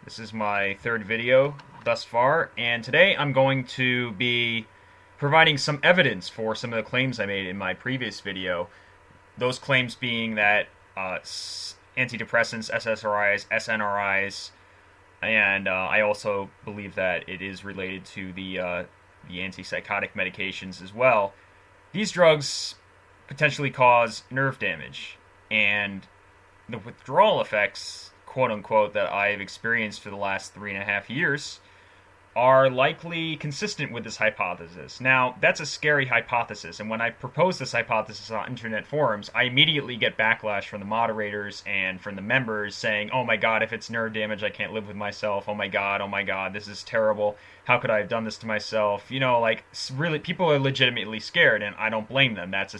This is my third video thus far, and today I'm going to be providing some evidence for some of the claims I made in my previous video. Those claims being that antidepressants, SSRIs, SNRIs, and I also believe that it is related to the antipsychotic medications as well. These drugs potentially cause nerve damage, and the withdrawal effects, quote unquote, that I've experienced for the last 3.5 years are likely consistent with this hypothesis. Now, that's a scary hypothesis, and when I propose this hypothesis on internet forums, I immediately get backlash from the moderators and from the members saying, oh my god, if it's nerve damage, I can't live with myself. Oh my god, this is terrible. How could I have done this to myself? You know, like, really, people are legitimately scared, and I don't blame them. That's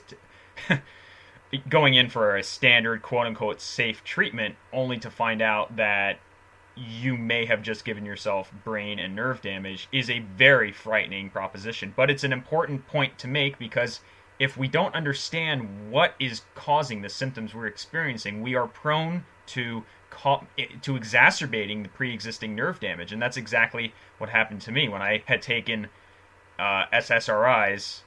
going in for a standard, quote unquote, safe treatment, only to find out that you may have just given yourself brain and nerve damage is a very frightening proposition. But it's an important point to make because if we don't understand what is causing the symptoms we're experiencing, we are prone to exacerbating the pre-existing nerve damage. And that's exactly what happened to me when I had taken SSRIs.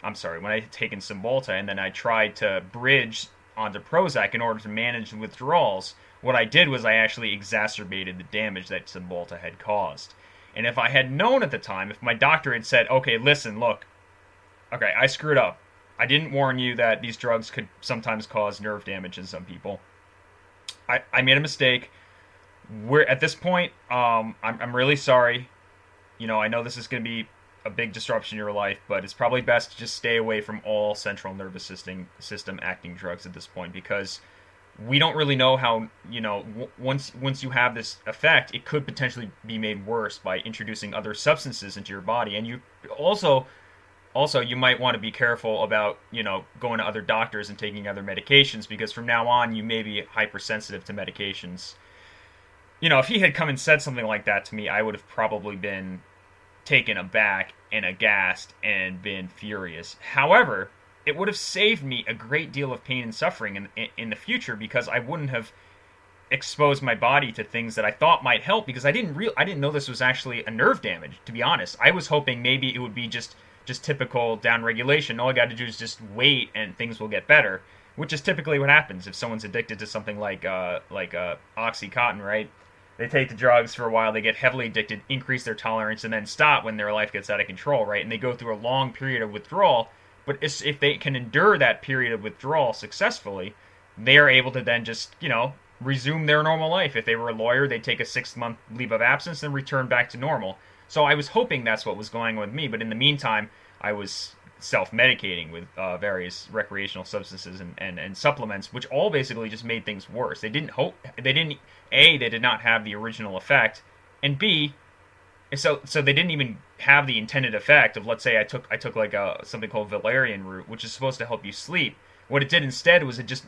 When I had taken Cymbalta and then I tried to bridge onto Prozac in order to manage the withdrawals. What I did was I actually exacerbated the damage that Cymbalta had caused. And if I had known at the time, if my doctor had said, okay, listen, look, okay, I screwed up. I didn't warn you that these drugs could sometimes cause nerve damage in some people. I made a mistake. We're at this point, I'm really sorry. You know, I know this is going to be a big disruption in your life, but it's probably best to just stay away from all central nervous system acting drugs at this point, because we don't really know how, you know, once you have this effect, it could potentially be made worse by introducing other substances into your body. And you also you might want to be careful about, you know, going to other doctors and taking other medications, because from now on you may be hypersensitive to medications. You know, if he had come and said something like that to me, I would have probably been taken aback and aghast and been furious. However, it would have saved me a great deal of pain and suffering in the future, because I wouldn't have exposed my body to things that I thought might help, because I didn't know this was actually a nerve damage, to be honest. I was hoping maybe it would be just typical downregulation. All I got to do is just wait and things will get better, which is typically what happens if someone's addicted to something like Oxycontin, right? They take the drugs for a while, they get heavily addicted, increase their tolerance, and then stop when their life gets out of control, right? And they go through a long period of withdrawal. But if they can endure that period of withdrawal successfully, they are able to then just, you know, resume their normal life. If they were a lawyer, they'd take a 6-month leave of absence and return back to normal. So I was hoping that's what was going on with me, but in the meantime, I was self-medicating with various recreational substances and supplements, which all basically just made things worse. They did not have the original effect, and B, so they didn't even have the intended effect of, let's say I took like something called valerian root, which is supposed to help you sleep. What it did instead was it just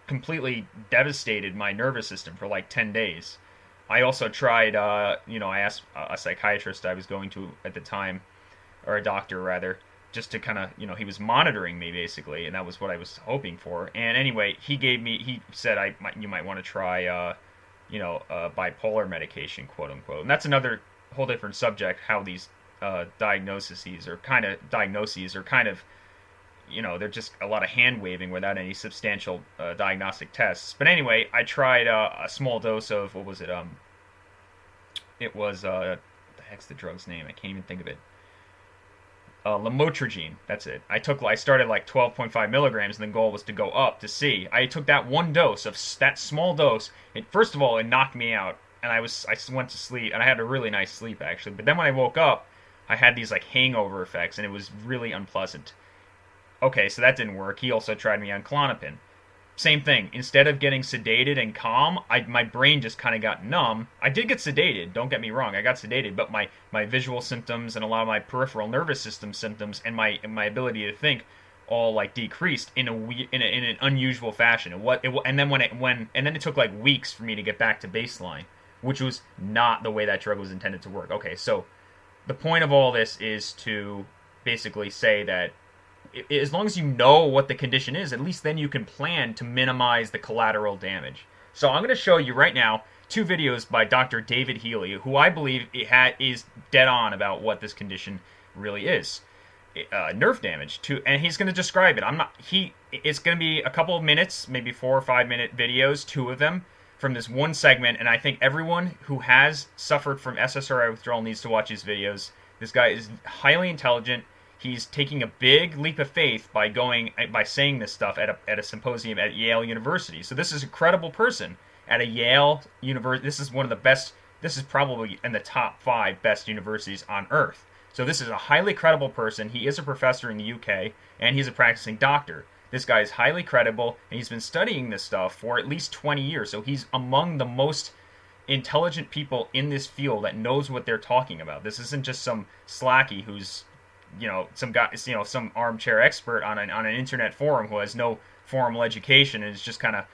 completely devastated my nervous system for like 10 days. I also tried, you know, I asked a psychiatrist I was going to at the time, or a doctor rather, just to kind of, you know, he was monitoring me basically, and that was what I was hoping for. And anyway, he said you might want to try, bipolar medication, quote unquote. And that's another whole different subject, how these diagnoses are kind of, you know, they're just a lot of hand waving without any substantial diagnostic tests. But anyway, I tried a small dose of, what was it? It was what the heck's the drug's name? I can't even think of it. Lamotrigine, that's it. I started like 12.5 milligrams, and the goal was to go up to see. I took that one dose of that small dose. First of all, it knocked me out, and I went to sleep, and I had a really nice sleep actually. But then when I woke up, I had these like hangover effects, and it was really unpleasant. Okay, so that didn't work. He also tried me on Klonopin. Same thing. Instead of getting sedated and calm, my brain just kind of got numb. I did get sedated, don't get me wrong. I got sedated, but my visual symptoms and a lot of my peripheral nervous system symptoms and my ability to think all like decreased in an unusual fashion. And then it took like weeks for me to get back to baseline, which was not the way that drug was intended to work. Okay, so the point of all this is to basically say that as long as you know what the condition is, at least then you can plan to minimize the collateral damage. So I'm going to show you right now two videos by Dr. David Healy, who I believe is dead on about what this condition really is. Nerve damage and he's going to describe it. It's going to be a couple of minutes, maybe 4 or 5 minute videos, two of them from this one segment, and I think everyone who has suffered from SSRI withdrawal needs to watch these videos. This guy is highly intelligent. He's taking a big leap of faith by saying this stuff at a symposium at Yale University. So this is a credible person at a Yale University. This is one of the best. This is probably in the top 5 best universities on earth. So this is a highly credible person. He is a professor in the UK, and he's a practicing doctor. This guy is highly credible, and he's been studying this stuff for at least 20 years. So he's among the most intelligent people in this field that knows what they're talking about. This isn't just some slacky who's, some guy, some armchair expert on an internet forum who has no formal education and is just kind of,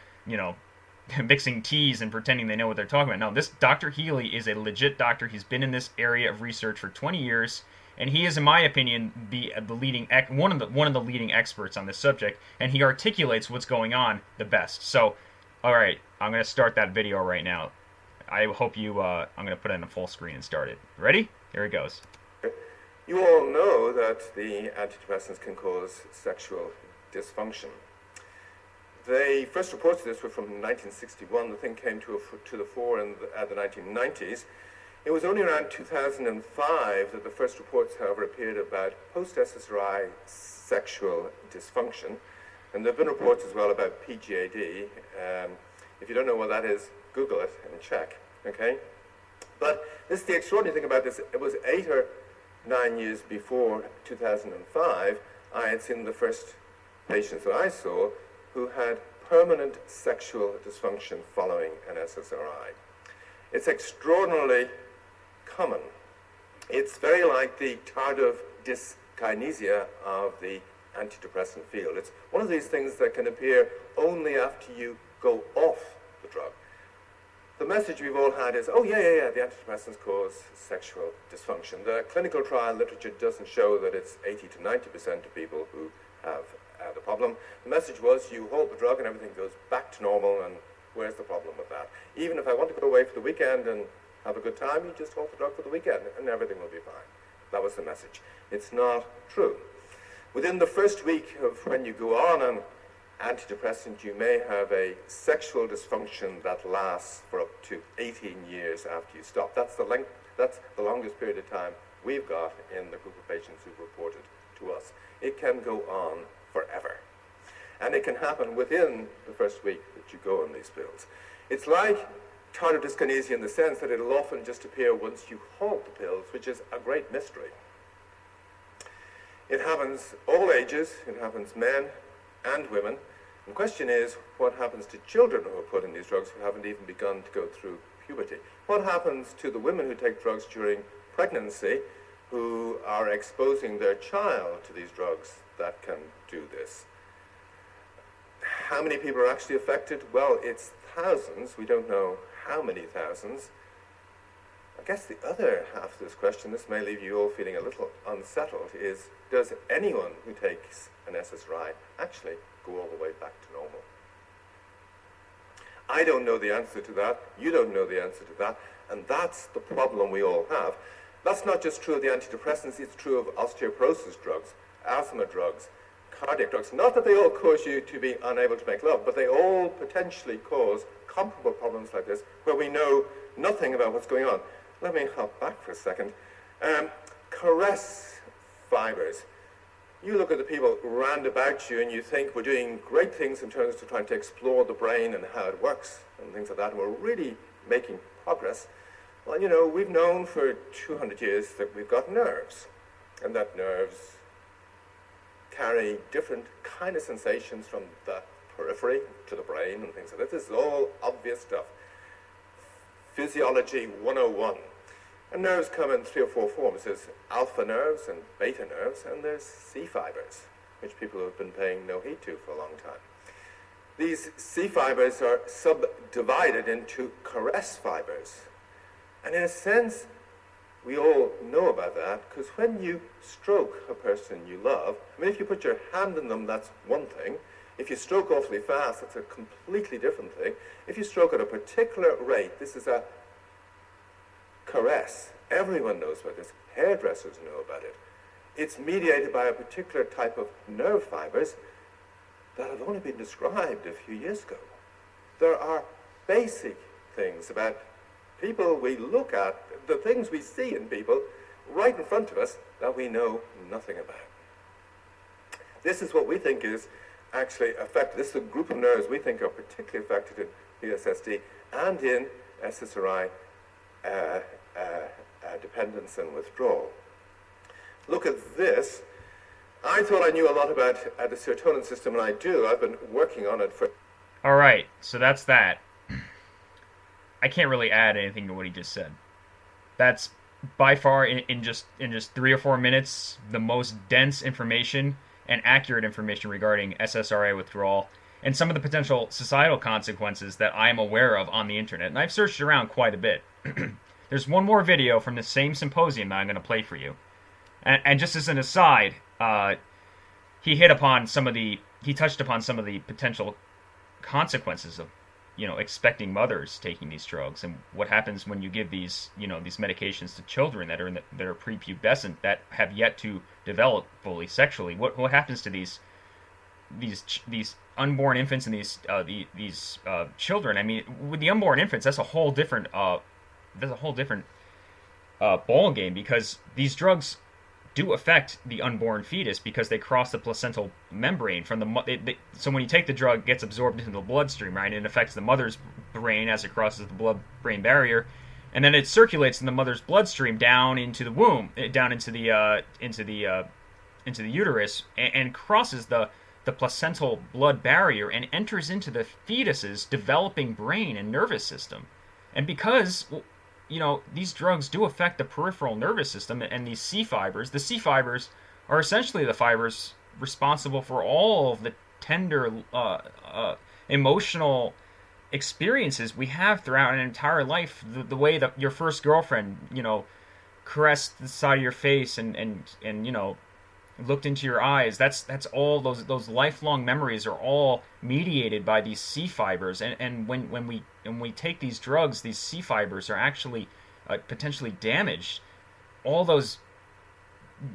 mixing teas and pretending they know what they're talking about. No, this Dr. Healy is a legit doctor. He's been in this area of research for 20 years, and he is, in my opinion, one of the leading experts on this subject, and he articulates what's going on the best. So, all right, I'm going to start that video right now. I hope I'm going to put it in a full screen and start it. Ready? Here it goes. You all know that the antidepressants can cause sexual dysfunction. The first reports of this were from 1961. The thing came to the fore in the 1990s. It was only around 2005 that the first reports, however, appeared about post-SSRI sexual dysfunction. And there have been reports as well about PGAD. If you don't know what that is, Google it and check, okay? But this is the extraordinary thing about this. It was 8 or 9 years before 2005, I had seen the first patients that I saw who had permanent sexual dysfunction following an SSRI. It's extraordinarily common. It's very like the tardive dyskinesia of the antidepressant field. It's one of these things that can appear only after you go off the drug. The message we've all had is, oh yeah, the antidepressants cause sexual dysfunction. The clinical trial literature doesn't show that it's 80 to 90% of people who have the problem. The message was, you hold the drug and everything goes back to normal, and where's the problem with that? Even if I want to go away for the weekend and have a good time, you just hold the drug for the weekend and everything will be fine. That was the message. It's not true. Within the first week of when you go on an antidepressant, you may have a sexual dysfunction that lasts for up to 18 years after you stop. That's the longest period of time we've got in the group of patients who've reported to us. It can go on forever. And it can happen within the first week that you go on these pills. It's like tardive dyskinesia in the sense that it'll often just appear once you halt the pills, which is a great mystery. It happens all ages, it happens men and women. The question is, what happens to children who are put in these drugs who haven't even begun to go through puberty? What happens to the women who take drugs during pregnancy who are exposing their child to these drugs that can do this? How many people are actually affected? Well, it's thousands. We don't know how many thousands. I guess the other half of this question, this may leave you all feeling a little unsettled, is does anyone who takes an SSRI actually go all the way back to normal? I don't know the answer to that. You don't know the answer to that. And that's the problem we all have. That's not just true of the antidepressants, it's true of osteoporosis drugs, asthma drugs, cardiac drugs. Not that they all cause you to be unable to make love, but they all potentially cause comparable problems like this where we know nothing about what's going on. Let me hop back for a second. Caress fibers. You look at the people round about you and you think we're doing great things in terms of trying to explore the brain and how it works and things like that, and we're really making progress. Well, you know, we've known for 200 years that we've got nerves, and that nerves carry different kind of sensations from the periphery to the brain and things like that. This is all obvious stuff. Physiology 101. And nerves come in 3 or 4 forms. There's alpha nerves and beta nerves, and there's C fibers, which people have been paying no heed to for a long time. These C fibers are subdivided into caress fibers. And in a sense, we all know about that, because when you stroke a person you love, I mean, if you put your hand in them, that's one thing. If you stroke awfully fast, it's a completely different thing. If you stroke at a particular rate, this is a caress. Everyone knows about this. Hairdressers know about it. It's mediated by a particular type of nerve fibers that have only been described a few years ago. There are basic things about people we look at, the things we see in people right in front of us that we know nothing about. This is what we think is actually affected. This is a group of nerves we think are particularly affected in PSSD and in SSRI dependence and withdrawal. Look at this. I thought I knew a lot about the serotonin system, and I do. I've been working on it for... All right, so that's that. I can't really add anything to what he just said. That's by far, in just 3 or 4 minutes, the most dense information and accurate information regarding SSRI withdrawal and some of the potential societal consequences that I am aware of on the internet. And I've searched around quite a bit. There's one more video from the same symposium that I'm going to play for you. And just as an aside, he touched upon some of the potential consequences of, expecting mothers taking these drugs, and what happens when you give these medications to children that are prepubescent, that have yet to develop fully sexually. What happens to these unborn infants and these children? I mean, with the unborn infants, that's a whole different ball game, because these drugs do affect the unborn fetus because they cross the placental membrane from the so when you take the drug, it gets absorbed into the bloodstream, right? And it affects the mother's brain as it crosses the blood-brain barrier, and then it circulates in the mother's bloodstream down into the womb, down into the uterus, and crosses the placental blood barrier and enters into the fetus's developing brain and nervous system. And because these drugs do affect the peripheral nervous system and these C fibers. The C fibers are essentially the fibers responsible for all of the tender emotional experiences we have throughout an entire life. The way that your first girlfriend, caressed the side of your face and looked into your eyes. That's all those lifelong memories are all mediated by these C fibers. And when we take these drugs, these C fibers are actually potentially damaged. All those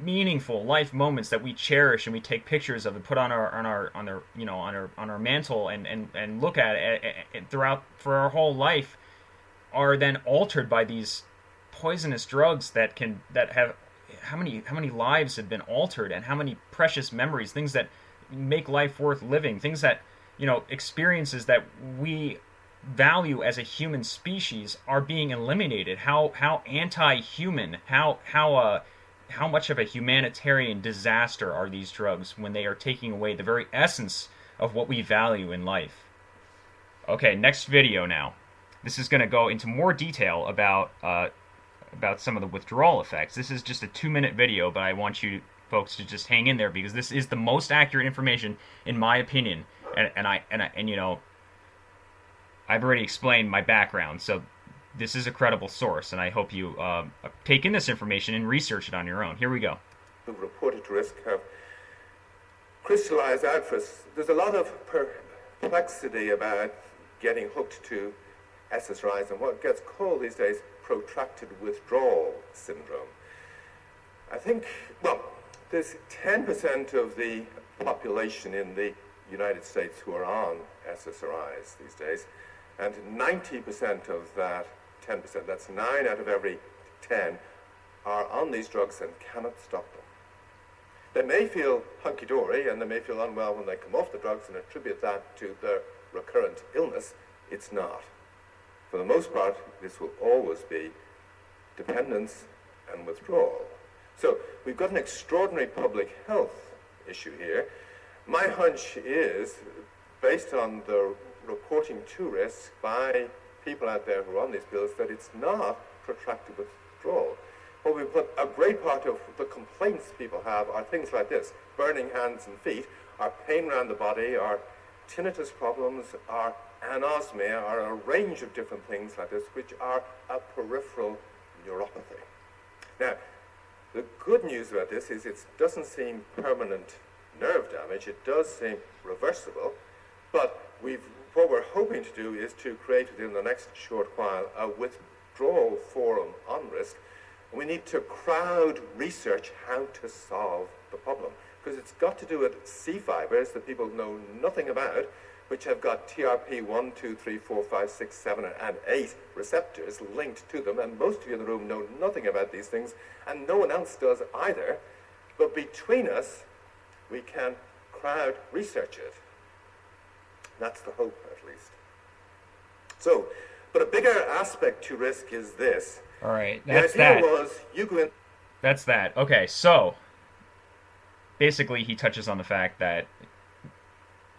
meaningful life moments that we cherish and we take pictures of and put on our mantle and look at it throughout for our whole life are then altered by these poisonous drugs that have how many lives have been altered, and how many precious memories, things that make life worth living, things that experiences that we value as a human species are being eliminated. How anti-human, how much of a humanitarian disaster are these drugs when they are taking away the very essence of what we value in life. Okay, next video now. This is going to go into more detail about some of the withdrawal effects. This is just a 2-minute video, but I want you folks to just hang in there, because this is the most accurate information in my opinion. And I've already explained my background, so this is a credible source, and I hope you take in this information and research it on your own. Here we go. The reported risk have crystallized out for us. There's a lot of perplexity about getting hooked to SSRIs and what gets called these days protracted withdrawal syndrome. I think, there's 10% of the population in the United States who are on SSRIs these days, and 90% of that 10%, that's 9 out of every 10, are on these drugs and cannot stop them. They may feel hunky-dory and they may feel unwell when they come off the drugs and attribute that to their recurrent illness. It's not. For the most part, this will always be dependence and withdrawal. So we've got an extraordinary public health issue here. My hunch is, based on the reporting to risk by people out there who are on these pills, that it's not protracted withdrawal. But a great part of the complaints people have are things like this: burning hands and feet, are pain around the body, are tinnitus problems, are anosmia, are a range of different things like this, which are a peripheral neuropathy. Now, the good news about this is it doesn't seem permanent nerve damage. It does seem reversible, but what we're hoping to do is to create within the next short while a withdrawal forum on risk. And we need to crowd research how to solve the problem, because it's got to do with C fibers that people know nothing about, which have got TRP1, 2, 3, 4, 5, 6, 7, and 8 receptors linked to them, and most of you in the room know nothing about these things, and no one else does either. But between us, we can crowd research it. That's the hope, at least. So, but a bigger aspect to risk is this. All right, that's that. The idea was you go in. That's that. Okay, so basically he touches on the fact that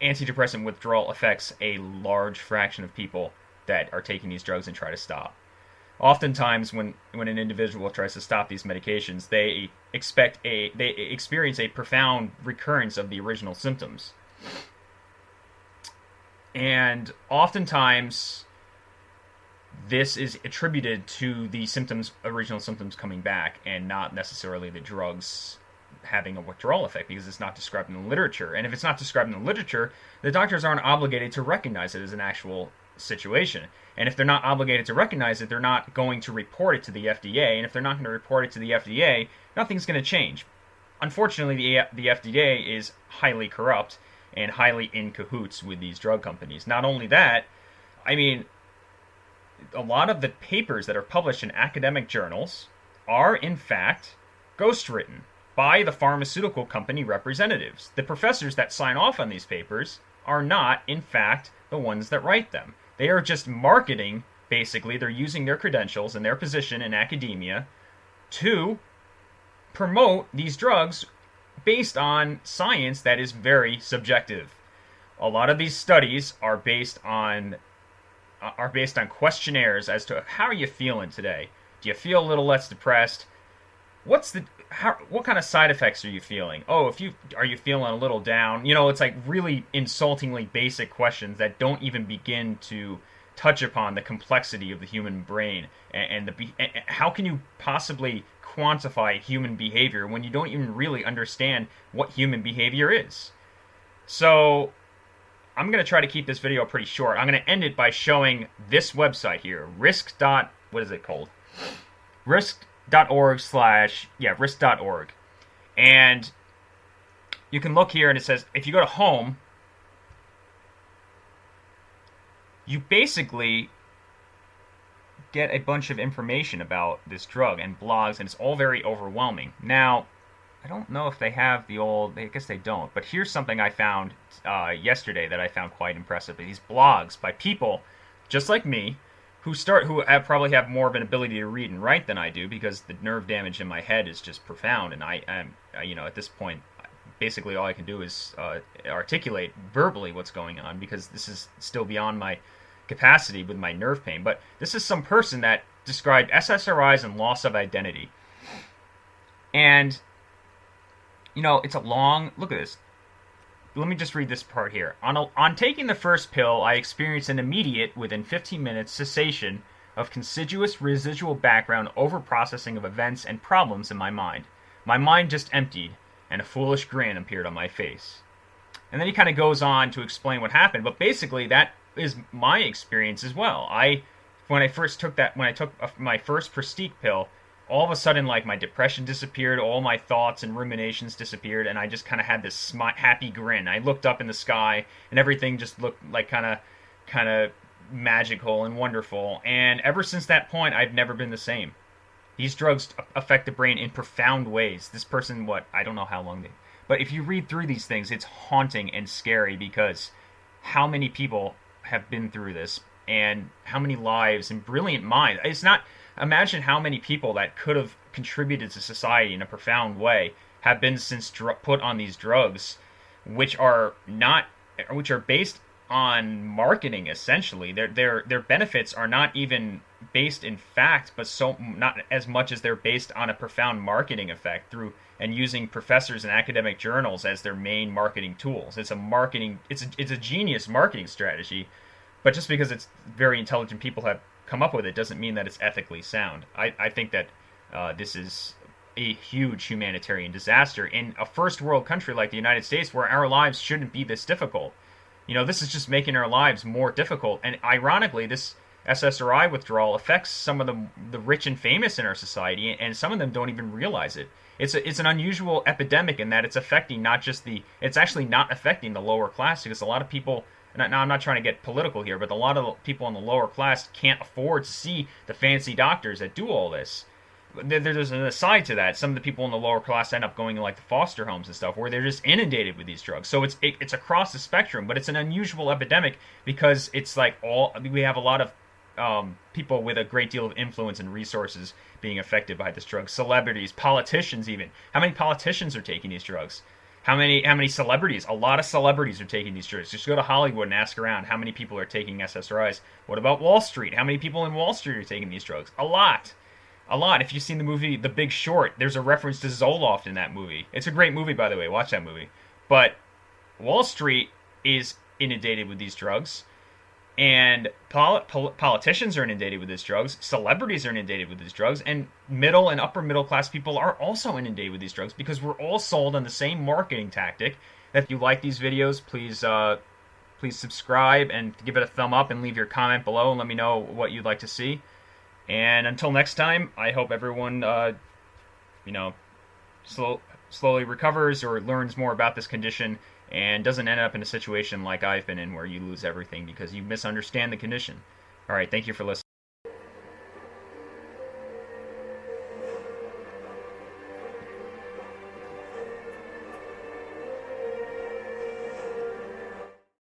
antidepressant withdrawal affects a large fraction of people that are taking these drugs and try to stop. Oftentimes, when an individual tries to stop these medications, they experience a profound recurrence of the original symptoms. And oftentimes, this is attributed to the original symptoms coming back, and not necessarily the drugs having a withdrawal effect, because it's not described in the literature. And if it's not described in the literature, the doctors aren't obligated to recognize it as an actual situation. And if they're not obligated to recognize it, they're not going to report it to the FDA. And if they're not going to report it to the FDA, nothing's going to change. Unfortunately, the FDA is highly corrupt and highly in cahoots with these drug companies. Not only that, I mean, a lot of the papers that are published in academic journals are, in fact, ghostwritten by the pharmaceutical company representatives. The professors that sign off on these papers are not, in fact, the ones that write them. They are just marketing, basically. They're using their credentials and their position in academia to promote these drugs based on science that is very subjective. A lot of these studies are based on questionnaires as to how are you feeling today? Do you feel a little less depressed? What kind of side effects are you feeling? Oh, are you feeling a little down? You know, it's like really insultingly basic questions that don't even begin to touch upon the complexity of the human brain and how can you possibly quantify human behavior when you don't even really understand what human behavior is? So I'm going to try to keep this video pretty short. I'm going to end it by showing this website here, what is it called? risk.org. And you can look here and it says, if you go to home, you basically get a bunch of information about this drug and blogs, and it's all very overwhelming. Now, I don't know if they have I guess they don't, but here's something I found yesterday that I found quite impressive. These blogs by people just like me who probably have more of an ability to read and write than I do, because the nerve damage in my head is just profound, and I am, at this point, basically all I can do is articulate verbally what's going on, because this is still beyond my capacity with my nerve pain. But this is some person that described SSRIs and loss of identity. And, it's a long, look at this. Let me just read this part here. On taking the first pill, I experienced an immediate, within 15 minutes, cessation of contiguous residual background overprocessing of events and problems in my mind. My mind just emptied, and a foolish grin appeared on my face. And then he kind of goes on to explain what happened, but basically that is my experience as well. When I took my first Prestige pill, all of a sudden, like, my depression disappeared, all my thoughts and ruminations disappeared, and I just kind of had this happy grin. I looked up in the sky, and everything just looked like kind of magical and wonderful. And ever since that point, I've never been the same. These drugs affect the brain in profound ways. This person, I don't know how long but if you read through these things, it's haunting and scary, because how many people have been through this, and how many lives and brilliant minds. Imagine how many people that could have contributed to society in a profound way have been since put on these drugs, which are based on marketing, essentially. Their benefits are not even based in fact, but not as much as they're based on a profound marketing effect and using professors and academic journals as their main marketing tools. It's a genius marketing strategy, but just because it's very intelligent people have come up with it doesn't mean that it's ethically sound. I think that this is a huge humanitarian disaster in a first world country like the United States, where our lives shouldn't be this difficult. This is just making our lives more difficult. And ironically, this SSRI withdrawal affects some of the rich and famous in our society, and some of them don't even realize it. It's an unusual epidemic in that it's affecting not just it's actually not affecting the lower class, because a lot of people, now I'm not trying to get political here, but a lot of people in the lower class can't afford to see the fancy doctors that do all this. There's an aside to that. Some of the people in the lower class end up going to like the foster homes and stuff, where they're just inundated with these drugs. So it's across the spectrum, but it's an unusual epidemic because it's like we have a lot of people with a great deal of influence and resources being affected by this drug. Celebrities, politicians, even. How many politicians are taking these drugs? How many celebrities? A lot of celebrities are taking these drugs. Just go to Hollywood and ask around how many people are taking SSRIs. What about Wall Street? How many people in Wall Street are taking these drugs? A lot. A lot. If you've seen the movie The Big Short, there's a reference to Zoloft in that movie. It's a great movie, by the way. Watch that movie. But Wall Street is inundated with these drugs, and politicians are inundated with these drugs. Celebrities are inundated with these drugs, and middle and upper middle class people are also inundated with these drugs, because we're all sold on the same marketing tactic. If you like these videos, please subscribe and give it a thumb up and leave your comment below and let me know what you'd like to see. And until next time, I hope everyone, slowly recovers or learns more about this condition and doesn't end up in a situation like I've been in, where you lose everything because you misunderstand the condition. All right, thank you for listening.